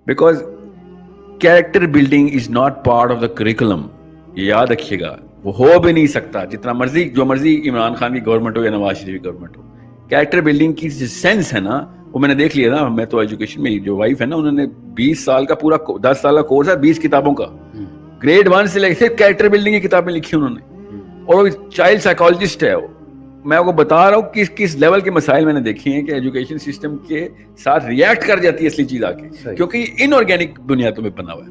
Because character building is not part of the curriculum. ये याद रखिएगा, वो हो भी नहीं सकता जो मर्जी इमरान खान की गवर्नमेंट हो या नवाज शरीफ की गवर्नमेंट हो. कैरेक्टर बिल्डिंग की जो सेंस है ना, वो मैंने देख लिया ना. मैं तो एजुकेशन में, जो वाइफ है ना, उन्होंने 20 साल का पूरा 10 साल का कोर्स है, 20 किताबों का, ग्रेड 1 से लेकर कैरेक्टर बिल्डिंग की किताबें लिखी उन्होंने. और वो चाइल्ड साइकोलॉजिस्ट है. वो मैं आपको बता रहा हूँ किस लेवल के मसाइल मैंने देखे हैं कि एजुकेशन सिस्टम के साथ रिएक्ट कर जाती है असली चीज आके, क्योंकि इनऑर्गेनिक बुनियादों में बना हुआ है.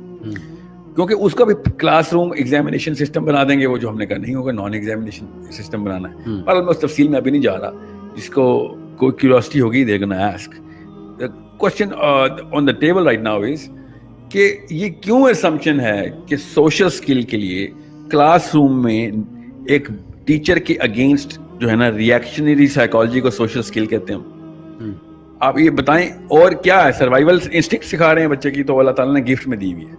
क्योंकि उसका भी क्लासरूम एग्जामिनेशन सिस्टम बना देंगे, वो जो हमने कहा नहीं होगा, नॉन एग्जामिनेशन सिस्टम बनाना है. पर मैं उस तफसील में अभी नहीं जा रहा. जिसको कोई क्यूरियोसिटी होगी they gonna ask. The question on the table right now is कि ये क्यों असम्पशन है कि सोशल स्किल के लिए क्लासरूम में एक टीचर के अगेंस्ट जो है ना, रिएक्शनरी साइकोलॉजी को सोशल स्किल कहते हैं. आप ये बताएं, और क्या है? सर्वाइवल इंस्टिंक्ट सिखा रहे हैं बच्चे की, तो अल्लाह ताला ने गिफ्ट में दी हुई है.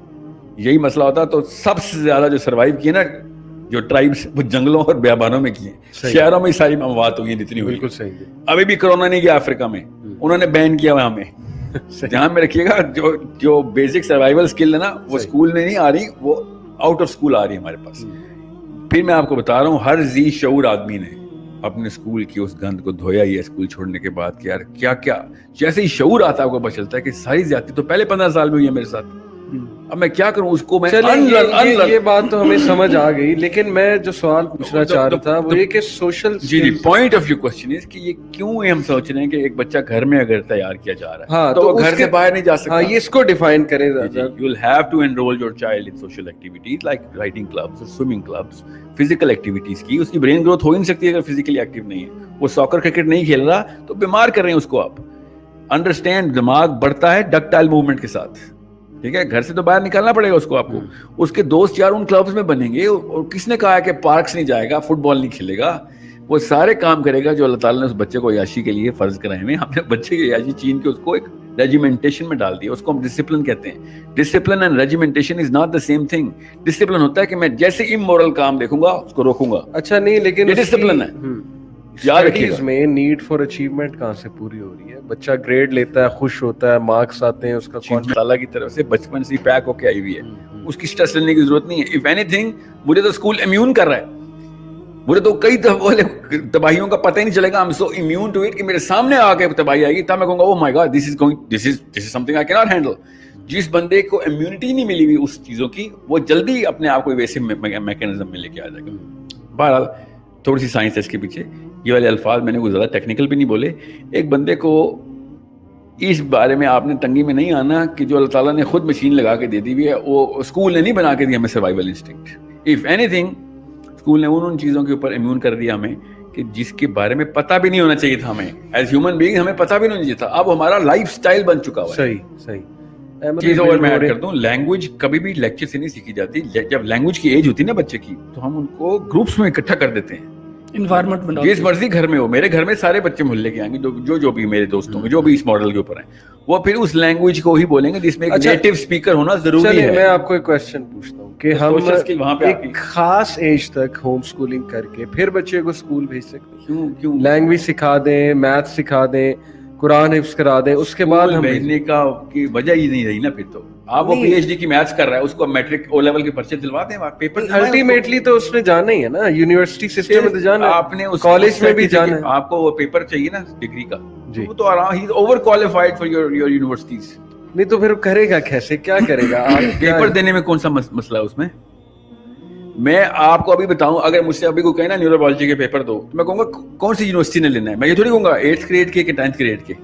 यही मसला होता तो सबसे ज्यादा जो सर्वाइव किए ना, जो ट्राइब्स, वो जंगलों और बियाबानों में किए. शहरों में सारी अमवात हुई जितनी हुई. बिल्कुल सही. अभी भी कोरोना नहीं गया अफ्रीका में, उन्होंने बैन किया हुआ हमें. ध्यान में रखिएगा, जो बेसिक सर्वाइवल स्किल है ना, वो स्कूल में नहीं आ रही, वो आउट ऑफ स्कूल आ रही है हमारे पास. फिर मैं आपको बता रहा हूँ, हर जी शऊर आदमी ने अपने स्कूल की उस गंद को धोया ही है स्कूल छोड़ने के बाद कि यार क्या क्या. जैसे ही शऊर आता है, आपको पता चलता है कि सारी ज्यादती तो पहले 15 साल में हुई है मेरे साथ. अब मैं क्या करूं, उसको मैं ये बात तो हमें समझ आ गई. लेकिन मैं जो सवाल पूछना चाह रहा था वो ये कि सोशल, जी point of view question is कि ये क्यों हम सोच रहे हैं कि एक बच्चा घर में अगर तैयार किया जा रहा है, हाँ, तो वो घर से बाहर नहीं जा सकता. हाँ, ये इसको डिफाइन करें. You will have to enroll your child in social activities like writing clubs, swimming clubs, physical activities की. उसकी ब्रेन ग्रोथ हो ही नहीं सकती अगर फिजिकली एक्टिव नहीं है. वो सॉकर क्रिकेट नहीं खेल रहा तो बीमार कर रहे हैं उसको आप. अंडरस्टैंड, दिमाग बढ़ता है डक्टाइल मूवमेंट के साथ. ठीक है, घर से तो बाहर निकलना पड़ेगा उसको. आपको उसके दोस्त यार उन क्लब्स में बनेंगे. और किसने कहा है कि पार्क्स नहीं जाएगा, फुटबॉल नहीं खेलेगा? वो सारे काम करेगा जो अल्लाह ताला ने उस बच्चे को याशी के लिए फर्ज कराए हैं. हमने बच्चे की याशी छीन के उसको एक रेजिमेंटेशन में डाल दिया. उसको हम डिसिप्लिन कहते हैं. Discipline and regimentation is not the same thing. Discipline होता है कि मैं जैसे इमोरल काम देखूंगा उसको रोकूंगा. अच्छा नहीं, लेकिन डिसिप्लिन है. याद रखिएगा, में नीड फॉर अचीवमेंट कहाँ से पूरी हो रही है? बच्चा ग्रेड लेता है, खुश होता है, मार्क्स आते हैं, उसका अल्लाह की तरफ से बचपन से पैक होके आई हुई है. उसकी स्ट्रेस लेने की जरूरत नहीं है. इफ एनीथिंग, मुझे तो स्कूल इम्यून कर रहा है. मुझे तो कई तबाहियों का पता ही नहीं चलेगा. I am so immune to it कि मेरे सामने आके तबाही आएगी तब मैं कहूंगा oh my god, this is something I can not handle. जिस बंदे को इम्यूनिटी नहीं मिली हुई उस चीजों की, वो जल्दी अपने आप को वैसे मैकेनिज्म में लेके आ जाएगा. बहरहाल थोड़ी सी साइंस है इसके पीछे. ये वाले अल्फाज मैंने कुछ ज़्यादा टेक्निकल भी नहीं बोले. एक बंदे को इस बारे में आपने तंगी में नहीं आना कि जो अल्लाह ताला ने खुद मशीन लगा के दे दी हुई है, वो स्कूल ने नहीं बना के दी हमें survival instinct. If anything, school ने उन चीज़ों के ऊपर इम्यून कर दिया हमें कि जिसके बारे में पता भी नहीं होना चाहिए था हमें. एज ह्यूमन बीइंग हमें पता भी नहीं होना चाहिए था. अब हमारा लाइफ स्टाइल बन चुका हुआ है. सही. चीज़ और मैं ऐड कर दूं, लैंग्वेज कभी भी लेक्चर से नहीं सीखी जाती. जब लैंग्वेज की एज होती है ना बच्चे की, तो हम उनको ग्रुप्स में इकट्ठा कर देते हैं. इन्वायरमेंट में जिस मर्जी घर में हो, मेरे घर में सारे बच्चे मोहल्ले के आएंगे, जो भी मेरे दोस्तों के जो भी इस मॉडल के ऊपर हैं, वो फिर उस लैंग्वेज को ही बोलेंगे जिसमें एक नेटिव स्पीकर होना जरूरी है. मैं आपको एक क्वेश्चन पूछता हूँ कि हम एक खास एज तक होम स्कूलिंग करके फिर बच्चे को स्कूल भेज सकते हैं? क्यों? लैंग्वेज सिखा दें, मैथ सिखा दें, कुरान हिफ्ज करा दें, उसके बाद हम भेजने का की वजह ही नहीं रही ना. फिर तो आप वो पीएचडी की मैथ्स कर रहा है, उसको मैट्रिक ओ लेवल के पर्चे दिलवा दें, पेपर. अल्टीमेटली तो उसने जाना ही है ना, यूनिवर्सिटी सिस्टम में तो जाना है, आपने कॉलेज में भी जाना है. आपको वो पेपर चाहिए ना डिग्री का, वो तो आराम, he is over qualified for your universities. नहीं तो फिर करेगा कैसे, क्या करेगा? पेपर देने में कौन सा मसला है उसमें? मैं आपको अभी बताऊं, अगर मुझसे अभी कोई कहे ना न्यूरोलॉजी के पेपर दो, तो मैं कहूंगा कौन सी यूनिवर्सिटी ने लेना है. मैं ये थोड़ी कहूंगा 8th ग्रेड के 10th ग्रेड के.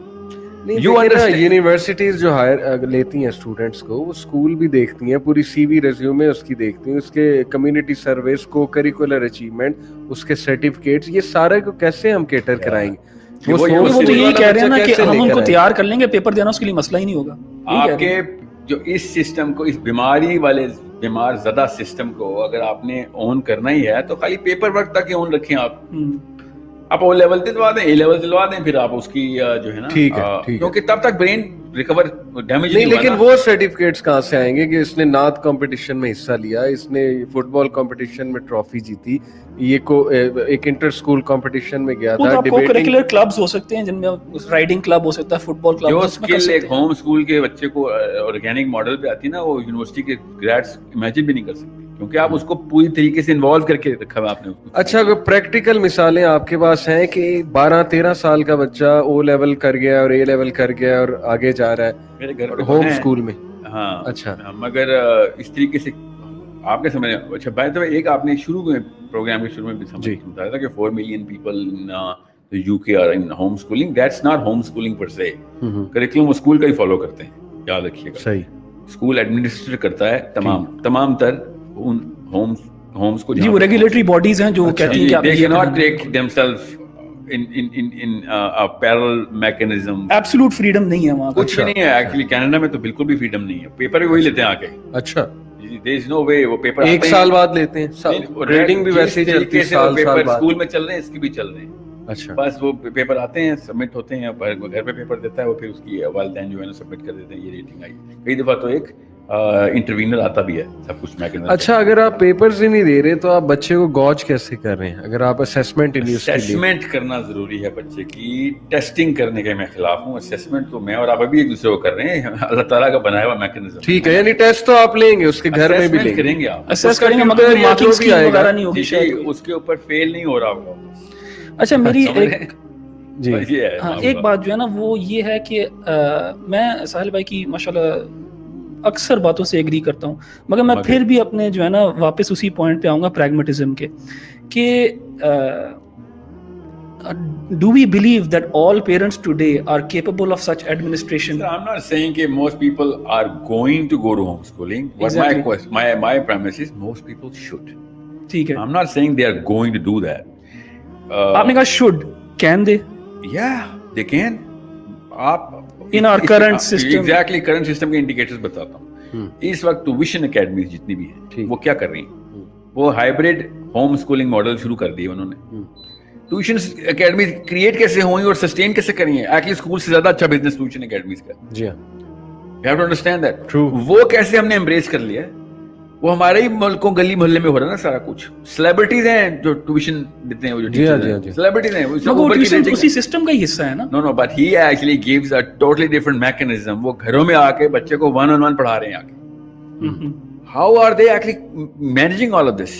यूनिवर्सिटीज जो हायर लेती हैं स्टूडेंट्स को, वो स्कूल भी देखती हैं, पूरी सीवी रिज्यूमे उसकी देखती हैं, उसके कम्युनिटी सर्विस, को करिकुलर अचीवमेंट, उसके सर्टिफिकेट्स, ये सारे को कैसे हम केटर कराएंगे? वो तो यही कह रहे हैं ना कि हम उनको तैयार कर लेंगे, पेपर देना उसके लिए मसला ही नहीं होगा. आपके जो इस सिस्टम को, इस बीमारी वाले बीमार ज़दा सिस्टम को अगर आपने ऑन करना ही है तो खाली पेपर वर्क तक ही ऑन रखें. आप ओ लेवल दिलवा दें, ए लेवल दिलवा दें, फिर आप उसकी जो है ना, ठीक है. क्योंकि तब तक ब्रेन रिकवर डैमेज नहीं, लेकिन वो सर्टिफिकेट्स कहाँ से आएंगे कि इसने नात कंपटीशन में हिस्सा लिया, इसने फुटबॉल कंपटीशन में ट्रॉफी जीती, ये को एक इंटर स्कूल कंपटीशन में गया था, आपको करिकुलर क्लब्स हो सकते हैं जिनमें राइडिंग क्लब हो सकता है, फुटबॉल क्लब, जो स्किल एक होम स्कूल के बच्चे को ऑर्गेनिक मॉडल पे आती है ना, वो यूनिवर्सिटी के ग्रेड्स इमेजिन भी नहीं कर सकते, क्योंकि आप उसको पूरी तरीके से इन्वॉल्व करके रखा है आपने। अच्छा, अगर प्रैक्टिकल मिसालें आपके पास हैं कि 12-13 साल का बच्चा ओ लेवल कर गया और ए लेवल कर गया और आगे जा रहा है मेरे घर होम स्कूल में? हाँ, अच्छा, मगर इस तरीके से आपने समझ, अच्छा बाय द वे, एक आपने शुरू में प्रोग्राम के शुरू में भी बताया था कि 4 million people in UK are in home schooling. That's not home schooling per se, curriculum वो स्कूल का ही फॉलो करते हैं, याद रखिएगा। सही, स्कूल एडमिनिस्ट्रेट करता है तमाम तर उन होम्स को, जी वो रेगुलेटरी बॉडीज हैं जो कहती हैं कि they cannot take themselves in a parallel mechanism. Absolute freedom नहीं है वहाँ, कुछ भी नहीं है एक्चुअली। कनाडा में तो बिल्कुल भी फ्रीडम नहीं है, पेपर भी वही लेते हैं आके। अच्छा, there is no way वो पेपर एक साल बाद लेते हैं, ग्रेडिंग भी वैसे ही चलती है, साल बाद स्कूल में चल रहे हैं, इसकी भी चल रहे हैं। अच्छा, बस वो पेपर आते हैं, सबमिट होते हैं, घर पे पेपर देता है वो, फिर उसकी वालिदैन जो है ना सबमिट कर देते हैं, ये रेटिंग आई। कई दफा तो एक इंटरवीनर आता भी है, सब कुछ मैकेनिज्म। अच्छा, अगर आप पेपर्स ही नहीं दे रहे तो आप बच्चे को गॉज कैसे कर रहे हैं? अगर आप असेसमेंट असेसमेंट करना जरूरी है बच्चे की, टेस्टिंग करने के मैं खिलाफ हूँ। असेसमेंट तो मैं और आप अभी एक दूसरे को कर रहे हैं, अल्लाह ताला का बनाया हुआ मैकेनिज्म। ठीक है, यानी टेस्ट तो आप लेंगे, उसके घर में भी लेंगे, करेंगे आप, असेस करेंगे, मगर मार्किंग स्कीम वगैरह नहीं होगी शायद, उसके ऊपर फेल नहीं हो रहा होगा। अच्छा, मेरी एक जी हाँ, एक बात जो है ना वो ये है कि मैं साहिल भाई की माशाल्लाह अक्सर बातों से एग्री करता हूँ, मगर मैं फिर भी अपने जो है ना वापस उसी पॉइंट पे आऊँगा प्रैग्मेटिज्म के, कि do we believe that all parents today are capable of such administration? So I'm not saying that most people are going to go to homeschooling. Exactly. But my premise is most people should. ठीक है, I'm not saying they are going to do that. आपने कहा should, can they? Yeah, they can. आप In our current system. Exactly, current system के indicators बताता हूँ। इस वक्त ट्यूशन अकेडमीज जितनी भी हैं, वो क्या कर रही हैं? वो हाइब्रिड होम स्कूलिंग मॉडल शुरू कर दिए उन्होंने। ट्यूशन अकेडमी क्रिएट कैसे हुई और सस्टेन कैसे करी है? एक्चुअली स्कूल से ज्यादा अच्छा बिजनेस ट्यूशन अकेडमीज का। जी हाँ, you have to understand that. True. वो कैसे हमने एम्ब्रेस कर लिया, वो हमारे ही मुल्कों गली मोहल्ले में हो रहा है ना सारा कुछ। सेलिब्रिटीज हैं जो ट्यूशन देते हैं, वो जो सेलिब्रिटीज हैं, वो ट्यूशन उसी सिस्टम का ही हिस्सा है ना। No but he actually gives a totally different mechanism. वो घरों में आके बच्चे को 1-on-1 पढ़ा रहे हैं आके। How are they actually managing all of this?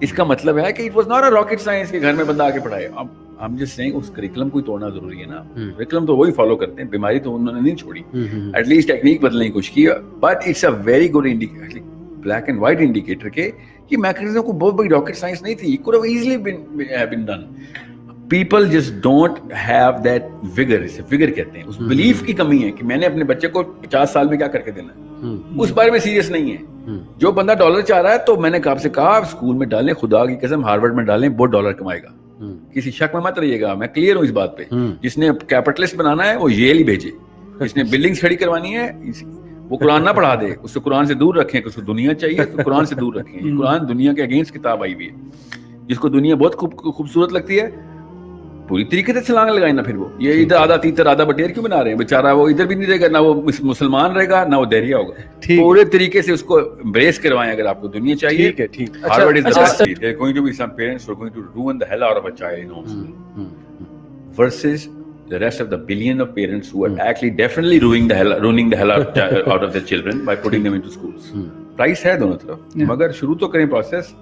इसका मतलब है कि it was not a rocket science के घर में बंदा आके पढ़ाए। अब हम जस्ट सेइंग उस करिकुलम को तोड़ना जरूरी है ना। करिकुलम तो वही फॉलो करते हैं, बीमारी तो उन्होंने नहीं छोड़ी, एटलीस्ट टेक्निक बदलने की कोशिश की। But it's a very good indicator, black and white indicator के कि मैकेनिज्म को बहुत बड़ी रॉकेट साइंस नहीं थी, it could have easily been done. People just don't have that vigor, इसे विगर कहते हैं। उस बिलीफ की कमी है कि मैंने अपने बच्चे को 50 साल में क्या करके देना है, उस बारे में सीरियस नहीं है। जो बंदा डॉलर चाह रहा है, तो मैंने आपसे कहा स्कूल में डालें, खुदा की कसम हार्वर्ड में डालें, बहुत डॉलर कमाएगा, किसी शक में मत रहिएगा, मैं क्लियर हूँ इस बात पे। जिसने कैपिटलिस्ट बनाना है वो येल ही भेजे, जिसने बिल्डिंग्स खड़ी करवानी है वो कुरान ना पढ़ा दे, उससे कुरान से दूर रखें। उसको दुनिया चाहिए तो कुरान से दूर रखें। कुरान दुनिया के अगेंस्ट किताब आई हुई है, जिसको दुनिया बहुत खूबसूरत लगती है पूरी तरीके से छलांग लगाए ना। फिर वो ये इधर आधा तीतर आधा बटेर क्यों बना रहे हैं? बेचारा वो इधर भी नहीं रहेगा, ना वो मुसलमान रहेगा ना वो देरिया होगा। पूरे तरीके से उसको एम्ब्रेस करवाएं अगर आपको दुनिया चाहिए। ठीक है, ठीक। Harvard is the best. There going to be some parents who are going to ruin the hell out of a child in homeschooling versus the rest of the billion of parents who are actually definitely ruining the hell out of their children by putting them into schools. Price है दोनों तरफ, मगर शुरू तो करें process.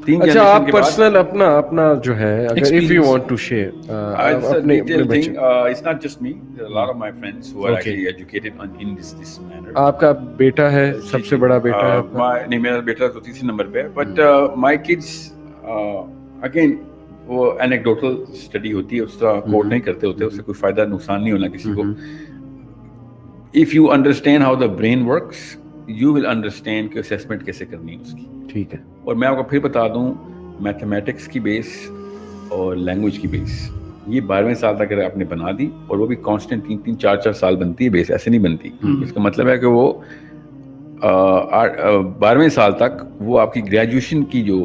अच्छा, आप personal अपना जो है, अगर if you want to share अपने thing, it's not just me, there are a lot of my friends who are actually educated in this manner. आपका बेटा है, सबसे बड़ा बेटा है आपका? नहीं, मेरा बेटा तो 3 नंबर पे है, but my kids again वो एनेक्डोटल स्टडी होती है, उस तरह कोट नहीं करते होते, उससे कोई फायदा नुकसान नहीं होना किसी को। If you understand how the brain works, you will understand कि असेसमेंट कैसे करनी है उसकी। ठीक है। और मैं आपको फिर बता दूं, मैथमेटिक्स की बेस और लैंग्वेज की बेस ये 12वें साल तक अगर आपने बना दी, और वो भी कांस्टेंट 3-3, 4-4 साल बनती है बेस, ऐसे नहीं बनती। इसका मतलब है कि वो 12वें साल तक वो आपकी ग्रेजुएशन की जो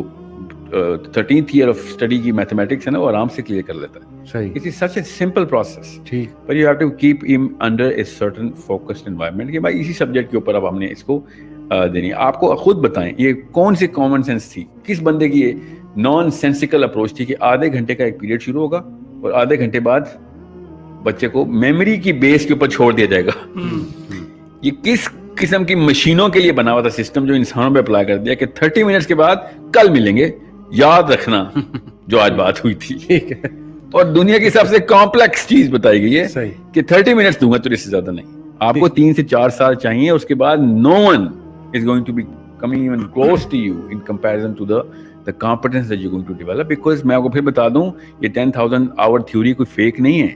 13th year of study کی mathematics ہے نا وہ آرام سے clear کر لیتا ہے. صحیح. It is such a simple process. ٹھیک. But you have to keep him under a certain focused environment کہ بھائی اسی سبجیکٹ کے اوپر اب ہم نے اس کو دینی. آپ کو خود بتائیں یہ کون سی کامن سینس تھی, کس بندے کی یہ نان سینسیکل اپروچ تھی کہ آدھے گھنٹے کا ایک پیریڈ شروع ہوگا اور آدھے گھنٹے بعد بچے کو میموری کی بیس کے اوپر چھوڑ دیا جائے گا. یہ کس قسم کی مشینوں کے لیے بنا ہوا تھا سسٹم جو انسانوں پہ اپلائی کر دیا کہ 30 منٹس کے بعد کل ملیں گے, یاد رکھنا جو آج بات ہوئی تھی. اور دنیا کی سب سے کمپلیکس چیز بتائی گئی ہے کہ 30 منٹس دوں گا تو اس سے زیادہ نہیں. آپ کو 3 سے 4 سال چاہیے, اس کے بعد no one is going to be coming even close to you in comparison to the competence that you're going to develop. Because میں آپ کو پھر بتا دوں یہ 10,000 hour theory کوئی فیک نہیں ہے.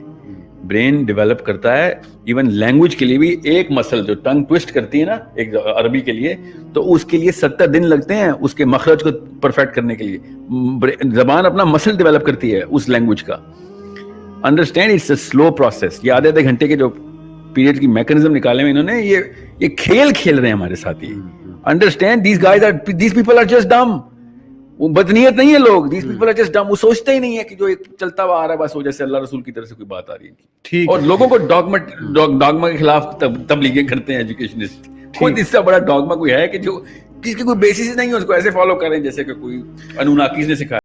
برین ڈیولپ کرتا ہے ایون لینگویج کے لیے بھی. ایک مسل جو ٹنگ ٹوسٹ کرتی ہے نا ایک عربی کے لیے, تو اس کے لیے 70 دن لگتے ہیں اس کے مخرج کو پرفیکٹ کرنے کے لیے. زبان اپنا مسل ڈیولپ کرتی ہے اس لینگویج کا. Understand it's a slow process. یہ آدھے گھنٹے کے جو پیریڈ کی میکنزم نکالے ہوئے انہوں نے, یہ کھیل کھیل رہے ہیں ہمارے ساتھ. یہ understand these people are just dumb. وہ بدنیت نہیں ہے لوگ, these people are just dumb. وہ سوچتے ہی نہیں ہے کہ جو ایک چلتا ہوا آ رہا ہے بس وہ جیسے اللہ رسول کی طرف سے کوئی بات آ رہی ہے. اور لوگوں کو ڈاگما کے خلاف تبلیغیں کرتے ہیں ایجوکیشنسٹ. خود اس سے بڑا ڈاگما کوئی ہے کہ جو کسی کی کوئی بیسس نہیں ہے اس کو ایسے فالو کریں جیسے کہ کوئی انوناکیز نے سکھایا.